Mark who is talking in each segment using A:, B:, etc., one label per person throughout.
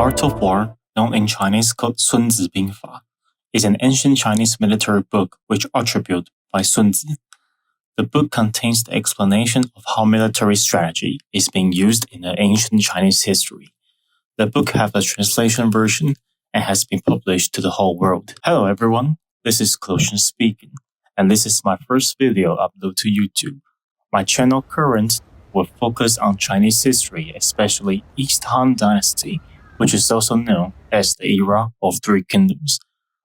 A: Art of War, known in Chinese called "KLOUTION丨" is an ancient Chinese military book which attributed by Sun Tzu. The book contains the explanation of how military strategy is being used in the ancient Chinese history. The book has a translation version and has been published to the whole world. Hello everyone, this is KLOUTION speaking, and this is my first video upload to YouTube. My channel current will focus on Chinese history, especially East Han Dynasty, which is also known as the era of Three Kingdoms.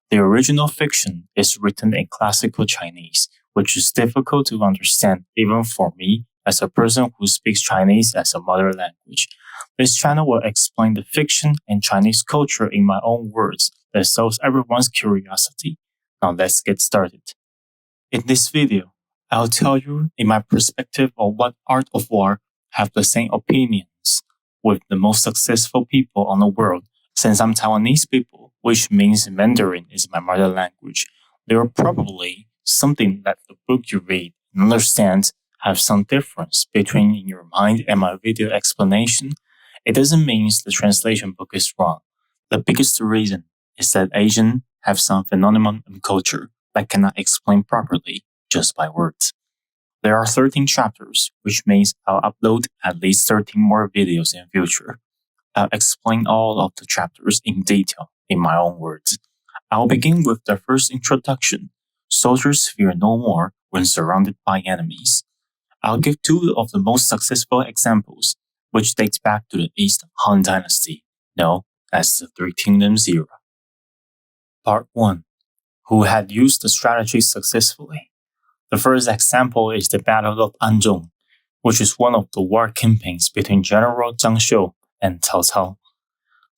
A: The original fiction is written in classical Chinese, which is difficult to understand even for me as a person who speaks Chinese as a mother language. This channel will explain the fiction and Chinese culture in my own words that solves everyone's curiosity. Now let's get started. In this video, I'll tell you in my perspective of what Art of War have the same opinions with the most successful people on the world. Since I'm Taiwanese people, which means Mandarin is my mother language, there are probably something that the book you read and understand have some difference between in your mind and my video explanation. It doesn't mean the translation book is wrong. The biggest reason is that Asians have some phenomenon and culture that cannot explain properly just by words. There are 13 chapters, which means I'll upload at least 13 more videos in future. I'll explain all of the chapters in detail in my own words. I'll begin with the first introduction. Soldiers fear no more when surrounded by enemies. I'll give two of the most successful examples, which dates back to the East Han Dynasty, known as the Three Kingdoms era. Part 1. Who had used the strategy successfully? The first example is the Battle of Anzhong, which is one of the war campaigns between General Zhang Xiu and Cao Cao.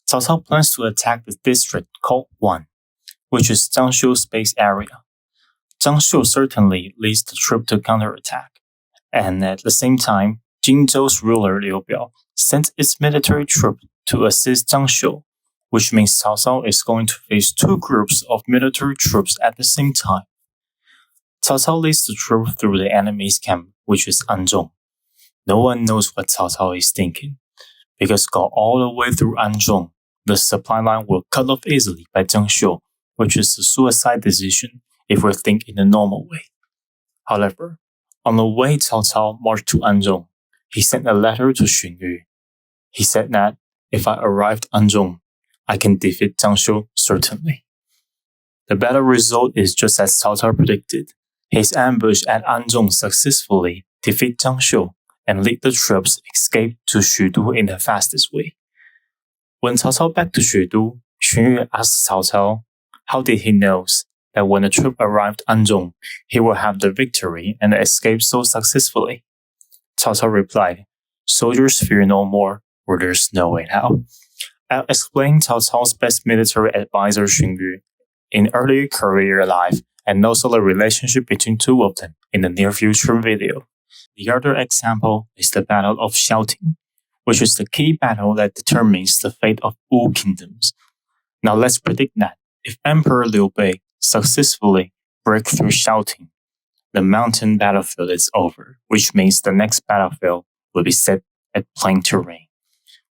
A: Cao Cao plans to attack the district called Wan, which is Zhang Xiu's base area. Zhang Xiu certainly leads the troop to counterattack, and at the same time, Jingzhou's ruler Liu Biao sent its military troop to assist Zhang Xiu, which means Cao Cao is going to face two groups of military troops at the same time. Cao Cao leads the troop through the enemy's camp, which is Anzhong. No one knows what Cao Cao is thinking, because go all the way through Anzhong, the supply line will cut off easily by Zhang Xiu, which is a suicide decision if we think in a normal way. However, on the way Cao Cao marched to Anzhong, he sent a letter to Xun Yu. He said that if I arrived Anzhong, I can defeat Zhang Xiu certainly. The battle result is just as Cao Cao predicted. His ambush at Anzhong successfully defeated Zhang Xiu and led the troops escape to Xudu in the fastest way. When Cao Cao back to Xudu, Xun Yu asked Cao Cao how did he know that when the troop arrived Anzhong, he will have the victory and escape so successfully. Cao Cao replied, soldiers fear no more, or there's no way out. I'll explain Cao Cao's best military advisor Xun Yu in early career life and also the relationship between two of them in the near future video. The other example is the Battle of Xiaoting, which is the key battle that determines the fate of all kingdoms. Now let's predict that if Emperor Liu Bei successfully breaks through Xiaoting, the mountain battlefield is over, which means the next battlefield will be set at plain terrain.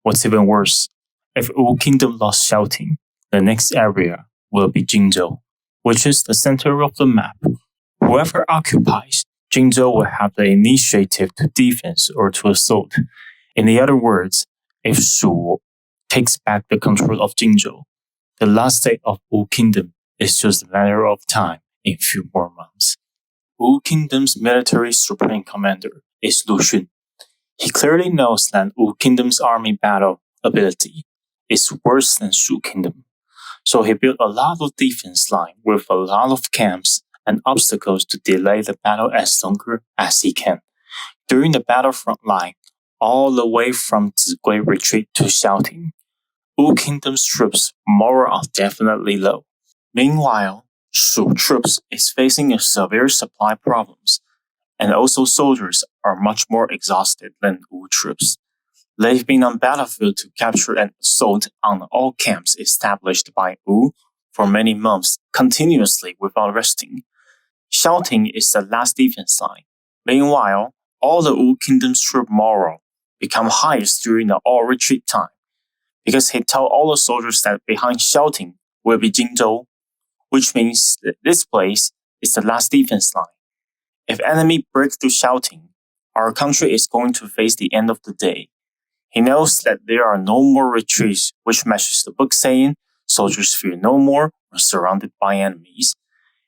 A: What's even worse, if Wu Kingdom lost Xiaoting, the next area will be Jingzhou, which is the center of the map. Whoever occupies Jingzhou will have the initiative to defense or to assault. In other words, if Shu takes back the control of Jingzhou, the last day of Wu Kingdom is just a matter of time in few more months. Wu Kingdom's military supreme commander is Lu Xun. He clearly knows that Wu Kingdom's army battle ability is worse than Shu Kingdom. So he built a lot of defense line with a lot of camps and obstacles to delay the battle as longer as he can. During the battlefront line, all the way from Zigui retreat to Xiaoting, Wu Kingdom's troops' morale are definitely low. Meanwhile, Shu troops is facing a severe supply problems, and also soldiers are much more exhausted than Wu troops. They've been on battlefield to capture and assault on all camps established by Wu for many months continuously without resting. Xiaoting is the last defense line. Meanwhile, all the Wu Kingdom's troop morale become highest during the all retreat time. because he told all the soldiers that behind Xiaoting will be Jingzhou, which means that this place is the last defense line. If enemy break through Xiaoting, our country is going to face the end of the day. He knows that there are no more retreats, which matches the book saying, soldiers fear no more when surrounded by enemies.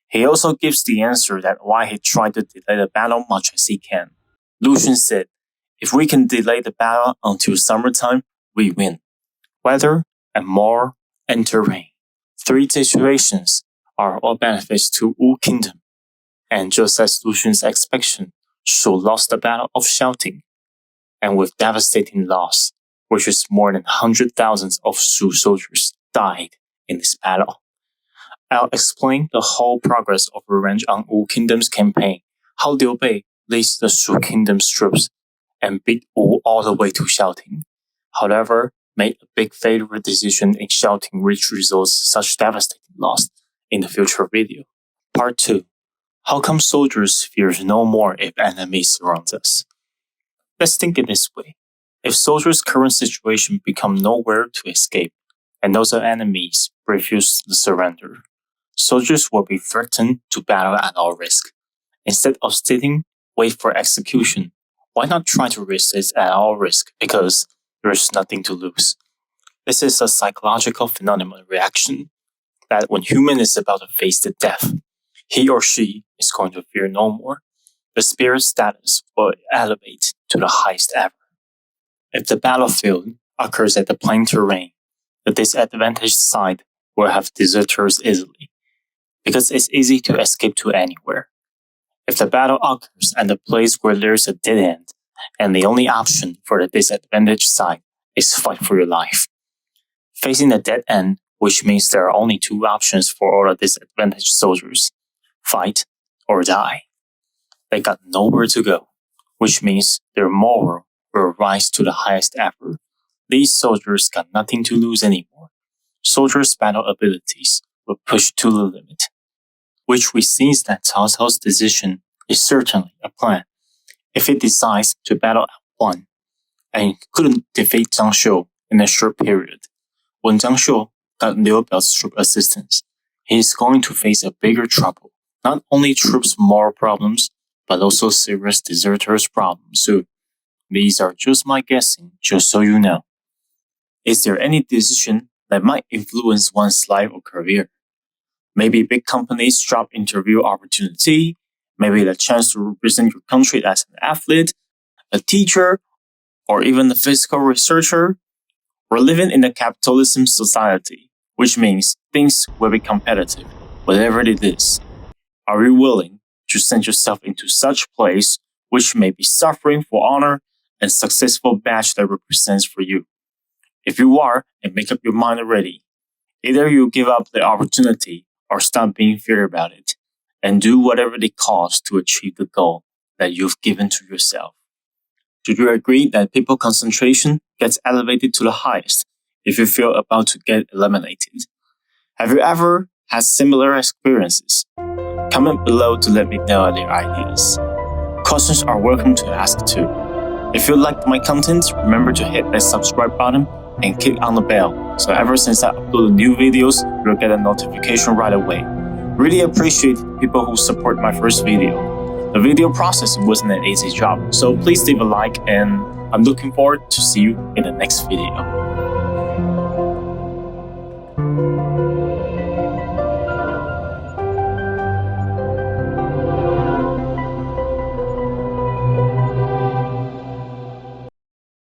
A: He also gives the answer that why he tried to delay the battle much as he can. Lucian said, if we can delay the battle until summertime, we win. Weather and more and terrain. 3 situations are all benefits to Wu Kingdom. And just as Lucian's expectation, Shu lost the battle of Xiaoting, and with devastating loss, which is more than 100,000 of Shu soldiers died in this battle. I'll explain the whole progress of revenge on Wu Kingdom's campaign, how Liu Bei leads the Shu Kingdom's troops and beat Wu all the way to Xiaoting. However, made a big failure decision in Xiaoting which results such devastating loss in the future video. Part 2. How come soldiers fear no more if enemies surround us? Let's think it this way. If soldiers' current situation become nowhere to escape, and those enemies refuse to surrender, soldiers will be threatened to battle at all risk. Instead of sitting, wait for execution, why not try to resist at all risk because there is nothing to lose? This is a psychological phenomenon reaction that when human is about to face the death, he or she is going to fear no more. The spirit status will elevate to the highest ever. If the battlefield occurs at the plain terrain, the disadvantaged side will have deserters easily, because it's easy to escape to anywhere. If the battle occurs at the place where there's a dead end, and the only option for the disadvantaged side is fight for your life. Facing the dead end, which means there are only 2 options for all the disadvantaged soldiers: fight or die. They got nowhere to go, which means their moral will rise to the highest ever. These soldiers got nothing to lose anymore. Soldiers' battle abilities were pushed to the limit, which we see that Cao Cao's decision is certainly a plan. If he decides to battle at 1, and he couldn't defeat Zhang Xiu in a short period, when Zhang Xiu got Liu Biao's troop assistance, he is going to face a bigger trouble. Not only troops' moral problems, but also serious deserters' problems too. These are just my guessing, just so you know. Is there any decision that might influence one's life or career? Maybe big companies drop interview opportunity, maybe the chance to represent your country as an athlete, a teacher, or even a physical researcher. We're living in a capitalism society, which means things will be competitive, whatever it is. Are you willing to send yourself into such place which may be suffering for honor and successful badge that represents for you? If you are, and make up your mind already, either you give up the opportunity or stop being feared about it, and do whatever it costs to achieve the goal that you've given to yourself. Do you agree that people concentration gets elevated to the highest if you feel about to get eliminated? Have you ever had similar experiences? Comment below to let me know their ideas. Questions are welcome to ask too. If you liked my content, remember to hit that subscribe button and click on the bell, so ever since I upload new videos, you'll get a notification right away. Really appreciate people who support my first video. The video process wasn't an easy job, so please leave a like, and I'm looking forward to see you in the next video.